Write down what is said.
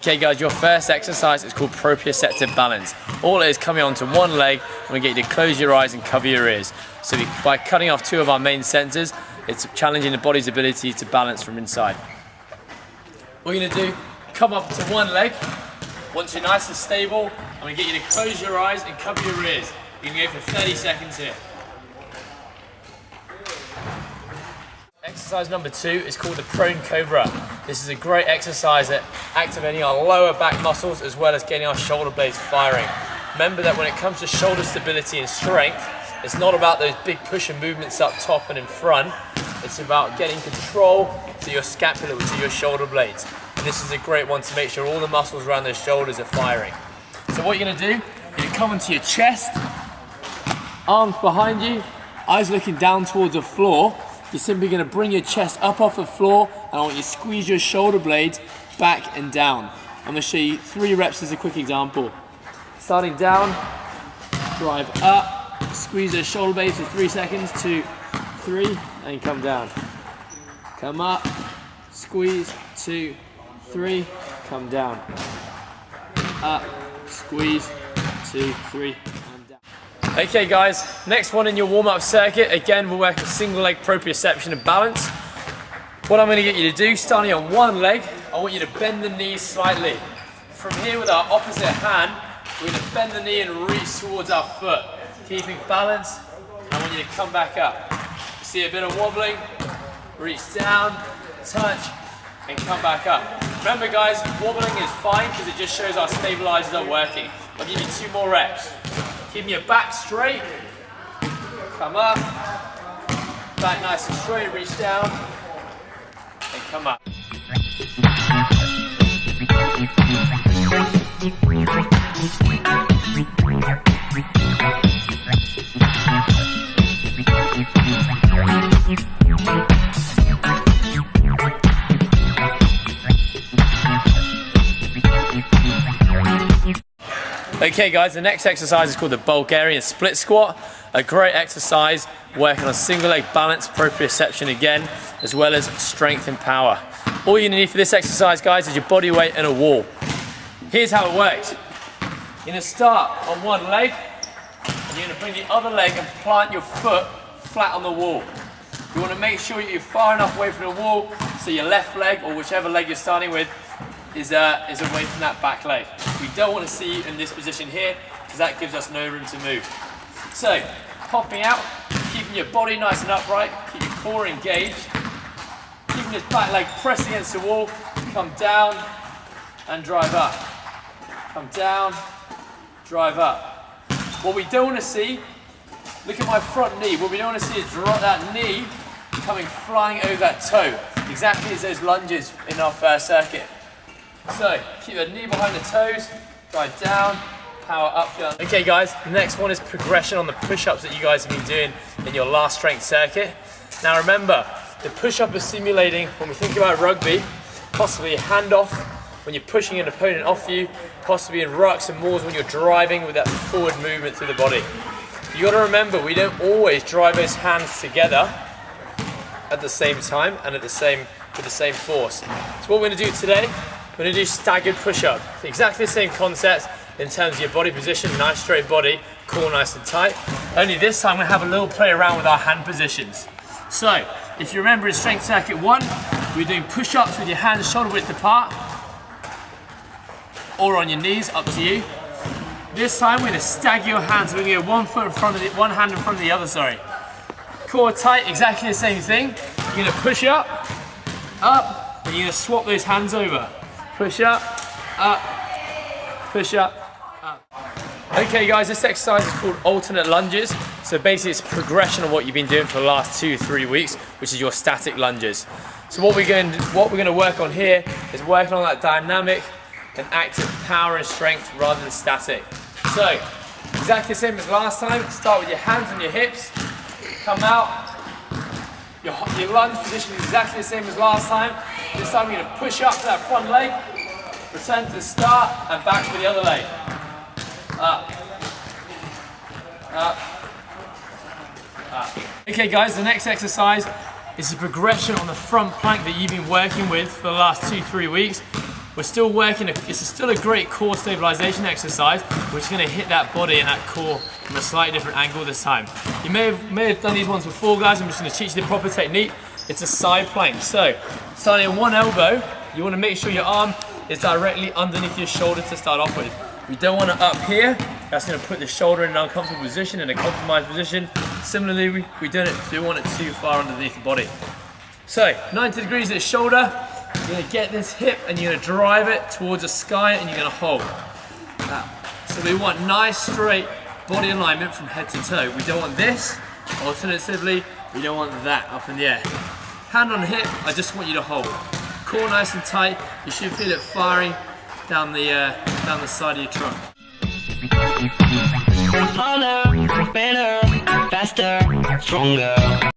Okay guys, your first exercise is called Proprioceptive balance. All it is coming onto one leg and we get you to close your eyes and cover your ears. So by cutting off two of our main sensors, it's challenging the body's ability to balance from inside. What you're going to do, come up to one leg. Once you're nice and stable, I'm going to get you to close your eyes and cover your ears. You're going to go for 30 seconds here. Exercise number 2 is called the prone cobra. This is a great exercise at activating our lower back muscles as well as getting our shoulder blades firing. Remember that when it comes to shoulder stability and strength, it's not about those big push and movements up top and in front. It's about getting control to your scapula, to your shoulder blades. And this is a great one to make sure all the muscles around those shoulders are firing. So what you're going to do, you're going to come into your chest, arms behind you, eyes looking down towards the floor. You're simply going to bring your chest up off the floor and I want you to squeeze your shoulder blades back and down. I'm going to show you 3 reps as a quick example. Starting down, drive up, squeeze those shoulder blades for 3 seconds, 2, 3, and come down. Come up, squeeze, 2, 3, come down. Up, squeeze, 2, 3. Okay guys, next one in your warm-up circuit, again we're working single leg proprioception and balance. What I'm going to get you to do, starting on one leg, I want you to bend the knees slightly. From here with our opposite hand, we're going to bend the knee and reach towards our foot. Keeping balance, I want you to come back up. See a bit of wobbling, reach down, touch, and come back up. Remember guys, wobbling is fine because it just shows our stabilizers are working. I'll give you 2 more reps. Keeping your back straight, come up, back nice and straight, reach down, and come up. Okay guys, the next exercise is called the Bulgarian split squat. A great exercise working on single leg balance, proprioception again, as well as strength and power. All you need for this exercise guys is your body weight and a wall. Here's how it works. You're going to start on one leg, and you're going to bring the other leg and plant your foot flat on the wall. You want to make sure you're far enough away from the wall so your left leg, or whichever leg you're starting with, is away from that back leg. We don't want to see you in this position here because that gives us no room to move. So, popping out, keeping your body nice and upright, keep your core engaged, keeping this back leg pressed against the wall, come down and drive up. Come down, drive up. What we don't want to see, look at my front knee, what we don't want to see is drop that knee coming flying over that toe, exactly as those lunges in our first circuit. So, keep the knee behind the toes, drive down, power up, down. Okay guys, the next one is progression on the push-ups that you guys have been doing in your last strength circuit. Now remember, the push-up is simulating, when we think about rugby, possibly a handoff when you're pushing an opponent off you, possibly in rucks and mauls when you're driving with that forward movement through the body. You got to remember, we don't always drive those hands together at the same time and with the same force. So what we're going to do today, we're going to do staggered push-up. Exactly the same concept in terms of your body position, nice straight body, core nice and tight. Only this time we're going to have a little play around with our hand positions. So, if you remember in strength circuit 1, we're doing push-ups with your hands shoulder width apart, or on your knees, up to you. This time we're going to stagger your hands. We're going to go one hand in front of the other, sorry. Core tight, exactly the same thing. You're going to push up, and you're going to swap those hands over. Push up, push up, up. Okay guys, this exercise is called alternate lunges. So basically it's progression of what you've been doing for the last 2-3 weeks, which is your static lunges. So what we're going to work on here is working on that dynamic and active power and strength rather than static. So, exactly the same as last time. Start with your hands on your hips, come out. Your lunge position is exactly the same as last time. This time you're going to push up to that front leg, return to the start, and back to the other leg. Up, up, up. Okay guys, the next exercise is a progression on the front plank that you've been working with for the last 2-3 weeks. we're still working, it's still a great core stabilization exercise. We're just gonna hit that body and that core from a slightly different angle this time. You may have done these ones before, guys. I'm just gonna teach you the proper technique. It's a side plank. So, starting at one elbow, you wanna make sure your arm is directly underneath your shoulder to start off with. We don't want it up here. That's going to put the shoulder in an uncomfortable position, in a compromised position. Similarly, we don't want it too far underneath the body. So, 90 degrees at the shoulder. You're going to get this hip and you're going to drive it towards the sky and you're going to hold. So we want nice straight body alignment from head to toe. We don't want this. Alternatively, we don't want that up in the air. Hand on hip, I just want you to hold. Core nice and tight. You should feel it firing down the side of your trunk. Harder, better, faster, stronger.